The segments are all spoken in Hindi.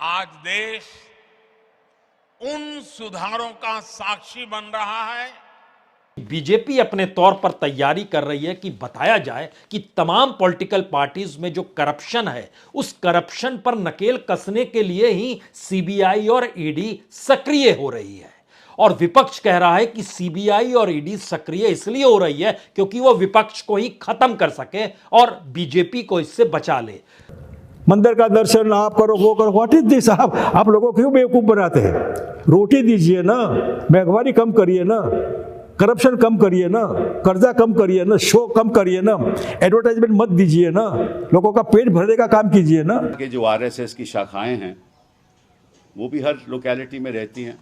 आज देश उन सुधारों का साक्षी बन रहा है। बीजेपी अपने तौर पर तैयारी कर रही है कि बताया जाए कि तमाम पॉलिटिकल पार्टीज में जो करप्शन है उस करप्शन पर नकेल कसने के लिए ही सीबीआई और ईडी सक्रिय हो रही है। और विपक्ष कह रहा है कि सीबीआई और ईडी सक्रिय इसलिए हो रही है क्योंकि वो विपक्ष को ही खत्म कर सके और बीजेपी को इससे बचा ले। मंदिर का दर्शन आप करो, वो करो, व्हाट इज दिस? आप लोगों को क्यों बेवकूफ बनाते हैं? रोटी दीजिए ना, महंगाई कम करिए ना, करप्शन कम करिए ना, कर्जा कम करिए ना, शो कम करिए ना, एडवर्टाइजमेंट मत दीजिए ना, लोगों का पेट भरने का काम कीजिए ना। कि जो आरएसएस की शाखाएं हैं वो भी हर लोकेलिटी में रहती हैं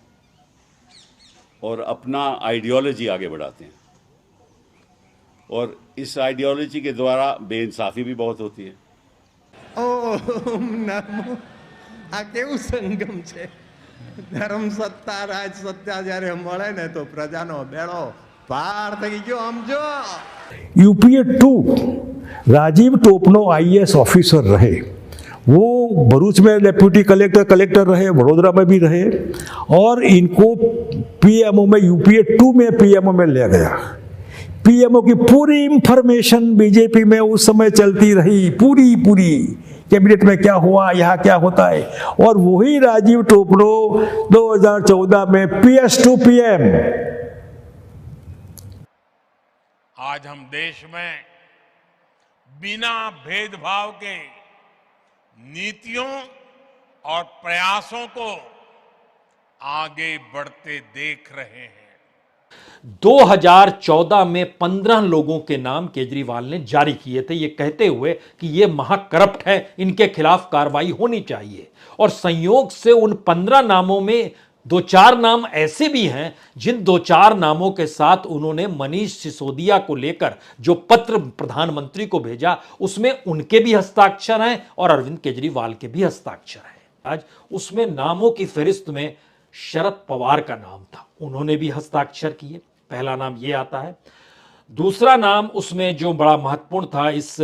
और अपना आइडियोलॉजी आगे बढ़ाते हैं और इस आइडियोलॉजी के द्वारा बेइंसाफी भी बहुत होती है। ઓમ નમો આ કેવું સંગમ છે ધર્મ સત્તા રાજ સત્તા જ્યારે મળે ને તો પ્રજાનો બેડો પાર થઈ ગયો સમજો। UPA 2 Rajiv Topno IAS officer रहे, वो भरूच में डेप्यूटी कलेक्टर रहे, वडोदरा में भी रहे और इनको पीएमओ में यूपीए 2 में पीएमओ में ले गया। पीएमओ की पूरी इंफॉर्मेशन बीजेपी में उस समय चलती रही, पूरी कैबिनेट में क्या हुआ, यहाँ क्या होता है। और वही राजीव टोपनो 2014 में PS to PM। आज हम देश में बिना भेदभाव के नीतियों और प्रयासों को आगे बढ़ते देख रहे हैं। 2014 में 15 लोगों के नाम केजरीवाल ने जारी किए थे, ये कहते हुए कि ये महाकरप्ट है, इनके खिलाफ कार्रवाई होनी चाहिए। और संयोग से उन 15 नामों में 2-4 नाम ऐसे भी हैं जिन 2-4 नामों के साथ उन्होंने मनीष सिसोदिया को लेकर जो पत्र प्रधानमंत्री को भेजा उसमें उनके भी हस्ताक्षर हैं और अरविंद केजरीवाल के भी हस्ताक्षर हैं। आज उसमें नामों की फहरिस्त में शरद पवार का नाम था, उन्होंने भी हस्ताक्षर किए, पहला नाम ये आता है। दूसरा नाम उसमें जो बड़ा महत्वपूर्ण था इस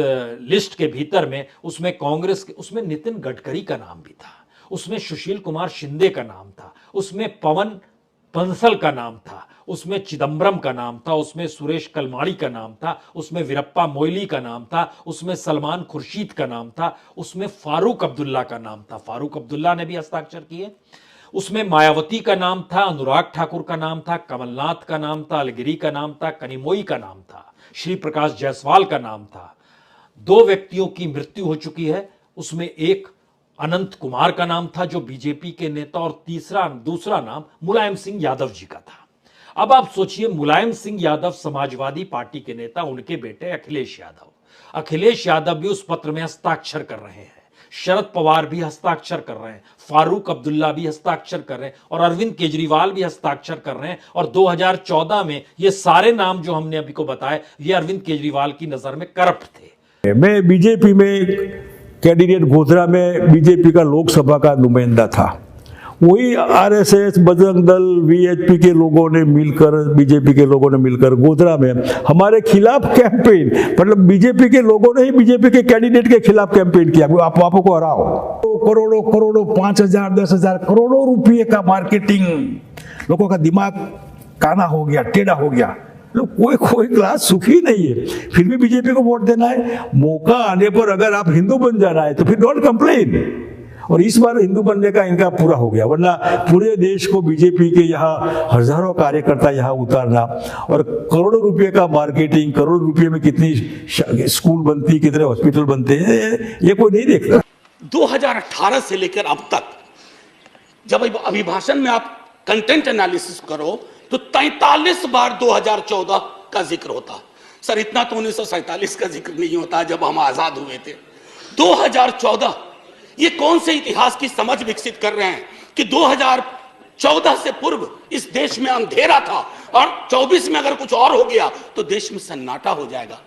लिस्ट के भीतर में, उसमें कांग्रेस के, उसमें नितिन गडकरी का नाम भी था, उसमें सुशील कुमार शिंदे का नाम था, उसमें पवन बंसल का नाम था, उसमें चिदम्बरम का नाम था, उसमें सुरेश कलमाड़ी का नाम था, उसमें वीरप्पा मोइली का नाम था, उसमें सलमान खुर्शीद का नाम था, उसमें फारूक अब्दुल्ला का नाम था, फारूक अब्दुल्ला ने भी हस्ताक्षर किए। उसमें मायावती का नाम था, अनुराग ठाकुर का नाम था, कमलनाथ का नाम था, अलगिरी का नाम था, कनिमोई का नाम था, श्री प्रकाश जायसवाल का नाम था। 2 व्यक्तियों की मृत्यु हो चुकी है, उसमें एक अनंत कुमार का नाम था जो बीजेपी के नेता और दूसरा नाम मुलायम सिंह यादव जी का था। अब आप सोचिए, मुलायम सिंह यादव समाजवादी पार्टी के नेता, उनके बेटे अखिलेश यादव भी उस पत्र में हस्ताक्षर कर रहे हैं, शरद पवार भी हस्ताक्षर कर रहे हैं, फारूक अब्दुल्ला भी हस्ताक्षर कर रहे हैं और अरविंद केजरीवाल भी हस्ताक्षर कर रहे हैं। और 2014 में ये सारे नाम जो हमने अभी को बताए ये अरविंद केजरीवाल की नजर में करप्ट थे। मैं बीजेपी में कैंडिडेट गोधरा में बीजेपी का लोकसभा का नुमाइंदा था, वही आरएसएस, बजरंग दल, वीएचपी के लोगों ने मिलकर, बीजेपी के लोगों ने मिलकर गोधरा में हमारे खिलाफ कैंपेन, मतलब बीजेपी के लोगों ने ही बीजेपी के कैंडिडेट के खिलाफ कैंपेन किया, आप आपको को हराओ। तो करोड़ों 5,000 10,000 करोड़ों रुपये का मार्केटिंग, लोगों का दिमाग काना हो गया, टेढ़ा हो गया। लोग कोई क्लास सुखी नहीं है, फिर भी बीजेपी को वोट देना है। मौका आने पर अगर आप हिंदू बन जाना है तो फिर डोंट कंप्लेन। और इस बार हिंदू बनने का इनका पूरा हो गया, वरना पूरे देश को बीजेपी के यहाँ हजारों कार्यकर्ता यहाँ उतारना और करोड़ों रुपए का मार्केटिंग, करोड़ रुपए में कितनी स्कूल बनती, कितने हॉस्पिटल बनते हैं, ये कोई नहीं देखता। 2018 से लेकर अब तक जब अभिभाषण में आप कंटेंट एनालिसिस करो तो 43 बार 2014 का जिक्र होता। सर इतना तो 1947 का जिक्र नहीं होता जब हम आजाद हुए थे। 2014 ये कौन से इतिहास की समझ विकसित कर रहे हैं कि 2014 से पूर्व इस देश में अंधेरा था और 24 में अगर कुछ और हो गया तो देश में सन्नाटा हो जाएगा।